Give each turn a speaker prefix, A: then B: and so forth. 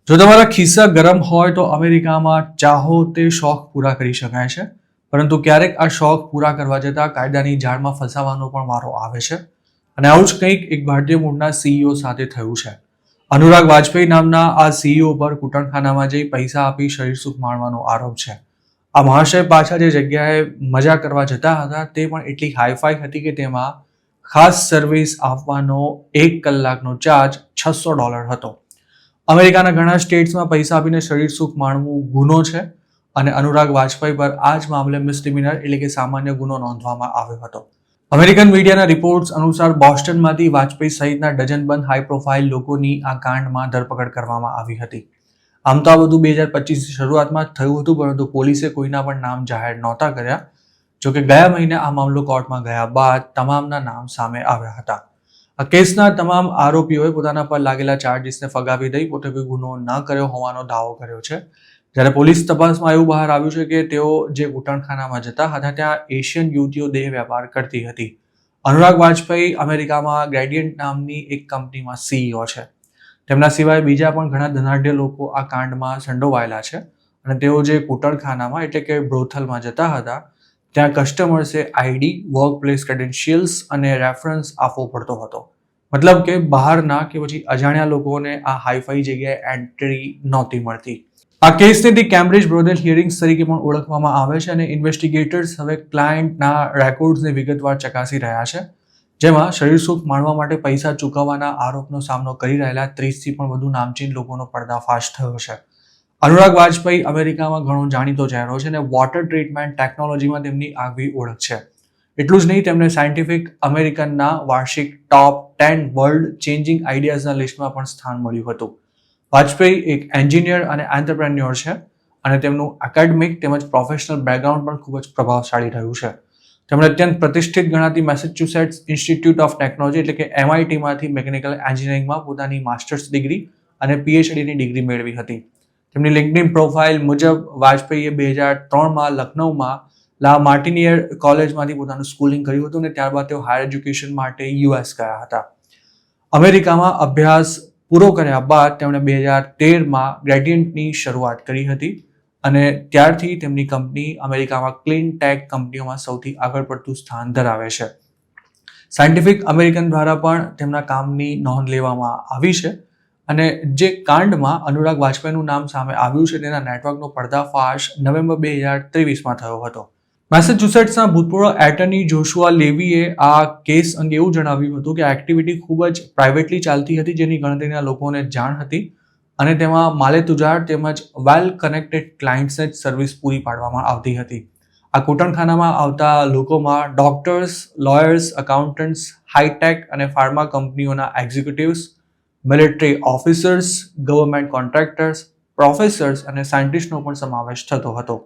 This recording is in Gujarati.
A: જો તમારા ખિસ્સા ગરમ હોય તો અમેરિકામાં ચાહો તે શોખ પૂરા કરી શકાય છે, પરંતુ ક્યારેક આ શોખ પૂરા કરવા જતાં કાયદાની જાળમાં ફસાવાનો પણ વારો આવે છે. અને આવું જ કંઈક એક ભારતીય મૂળના સીઈઓ સાથે થયું છે. અનુરાગ વાજપેયી નામના આ સીઈઓ પર કૂટણખાનામાં જઈ પૈસા આપી શરીર સુખ માણવાનો આરોપ છે. આ મહાશય પાછા જે જગ્યાએ મજા કરવા જતા હતા તે પણ એટલી હાઈફાઈ હતી કે તેમાં ખાસ સર્વિસ આપવાનો 1 કલાકનો ચાર્જ $600 હતો. અમેરિકાના ઘણા સ્ટેટ્સમાં પૈસા આપીને શરીર સુખ માણવું ગુનો છે અને અનુરાગ વાજપેયી પર આ જ મામલે મિસડિમિનર એટલે કે સામાન્ય ગુનો નોંધવામાં આવ્યો હતો. અમેરિકન મીડિયાના રિપોર્ટ્સ અનુસાર બોસ્ટનમાંથી વાજપેયી સહિતના ડઝનબંધ હાઈ પ્રોફાઇલ લોકોની આ કાંડમાં ધરપકડ કરવામાં આવી હતી. આમ તો આ બધું 2025ની શરૂઆતમાં જ થયું હતું, પરંતુ પોલીસે કોઈના પણ નામ જાહેર નહોતા કર્યા. જોકે ગયા મહિને આ મામલો કોર્ટમાં ગયા બાદ તમામના નામ સામે આવ્યા હતા. આ કેસના તમામ આરોપીઓએ પોતાના પર લાગેલા ચાર્જીસને ફગાવી દઈ પોતે કોઈ ગુનો ન કર્યો હોવાનો દાવો કર્યો છે. જ્યારે પોલીસ તપાસમાં એવું બહાર આવ્યું છે કે તેઓ જે કૂટણખાનામાં જતા હતા ત્યાં એશિયન યુવતીઓ દેહ વેપાર કરતી હતી. અનુરાગ વાજપેયી અમેરિકામાં ગ્રેડિયન્ટ નામની એક કંપનીમાં સીઈઓ છે. તેમના સિવાય બીજા પણ ઘણા ધનાઢ્ય લોકો આ કાંડમાં સંડોવાયેલા છે અને તેઓ જે કૂટણખાનામાં એટલે કે બ્રોથલમાં જતા હતા ત્યાં કસ્ટમર્સે આઈડી, વર્ક પ્લેસ ક્રેડેન્શિયલ્સ અને રેફરન્સ આપવો પડતો હતો. મતલબ કે બહારના કે પછી અજાણ્યા લોકોને આ હાઈફાઈ જગ્યાએ એન્ટ્રી નહોતી મળતી. આ કેસને ધી કેમ્બ્રિજ બ્રોથેલ હિયરિંગ્સ તરીકે પણ ઓળખવામાં આવે છે અને ઇન્વેસ્ટિગેટર્સ હવે ક્લાયન્ટના રેકોર્ડ્સને વિગતવાર ચકાસી રહ્યા છે, જેમાં શરીર સુખ માણવા માટે પૈસા ચૂકવવાના આરોપનો સામનો કરી રહેલા 30થી પણ વધુ નામચીન લોકોનો પર્દાફાશ થયો છે. અનુરાગ વાજપેયી અમેરિકામાં ઘણો જાણીતો ચહેરો છે અને વોટર ટ્રીટમેન્ટ ટેકનોલોજીમાં તેમની આગવી ઓળખ છે. એટલું જ નહીં, તેમને સાયન્ટિફિક અમેરિકનના વાર્ષિક ટોપ 10 વર્લ્ડ ચેન્જિંગ આઈડિયાઝના લિસ્ટમાં પણ સ્થાન મળ્યું હતું. વાજપેયી એક એન્જિનિયર અને એન્ટરપ્રેન્યોર છે અને તેમનું એકેડમિક તેમજ પ્રોફેશનલ બેકગ્રાઉન્ડ પણ ખૂબ જ પ્રભાવશાળી રહ્યું છે. તેમણે અત્યંત પ્રતિષ્ઠિત ગણાતી મેસેચ્યુસેટ્સ ઇન્સ્ટિટ્યૂટ ઓફ ટેકનોલોજી એટલે કે MITમાંથી મિકેનિકલ એન્જિનિયરિંગમાં પોતાની માસ્ટર્સ ડિગ્રી અને PhDની ડિગ્રી મેળવી હતી. તેમની લિંક્ડઇન પ્રોફાઇલ મુજબ વાજપેયીએ 2003માં લખનૌમાં લા માર્ટિનિયર કોલેજમાંથી પોતાનું સ્કૂલિંગ કર્યું હતું અને ત્યારબાદ તેઓ હાયર એજ્યુકેશન માટે US ગયા હતા. અમેરિકામાં અભ્યાસ પૂરો કર્યા બાદ તેમણે 2013માં ગ્રેડિયન્ટની શરૂઆત કરી હતી અને ત્યારથી તેમની કંપની અમેરિકામાં ક્લીન ટેક કંપનીઓમાં સૌથી આગળ પડતું સ્થાન ધરાવે છે. સાયન્ટિફિક અમેરિકન દ્વારા પણ તેમના કામની નોંધ લેવામાં આવી છે અને જે કાંડમાં અનુરાગ વાજપેયીનું નામ સામે આવ્યું છે તેના નેટવર્કનો પર્દાફાશ નવેમ્બર 2023માં થયો હતો. મેસેચ્યુસેટ્સના ભૂતપૂર્વ એટર્ની જોશુઆ લેવીએ આ કેસ અંગે એવું જણાવ્યું હતું કે આ એક્ટિવિટી ખૂબ જ પ્રાઇવેટલી ચાલતી હતી, જેની ગણતરીના લોકોને જાણ હતી અને તેમાં માલેતુજાર તેમજ વેલ કનેક્ટેડ ક્લાયન્ટ્સને જ સર્વિસ પૂરી પાડવામાં આવતી હતી. આ કૂટણખાનામાં આવતા લોકોમાં ડોક્ટર્સ, લોયર્સ, અકાઉન્ટન્ટ્સ, હાઈટેક અને ફાર્મા કંપનીઓના executives, military officers, government contractors, professors અને સાયન્ટિસ્ટનો પણ સમાવેશ થતો હતો.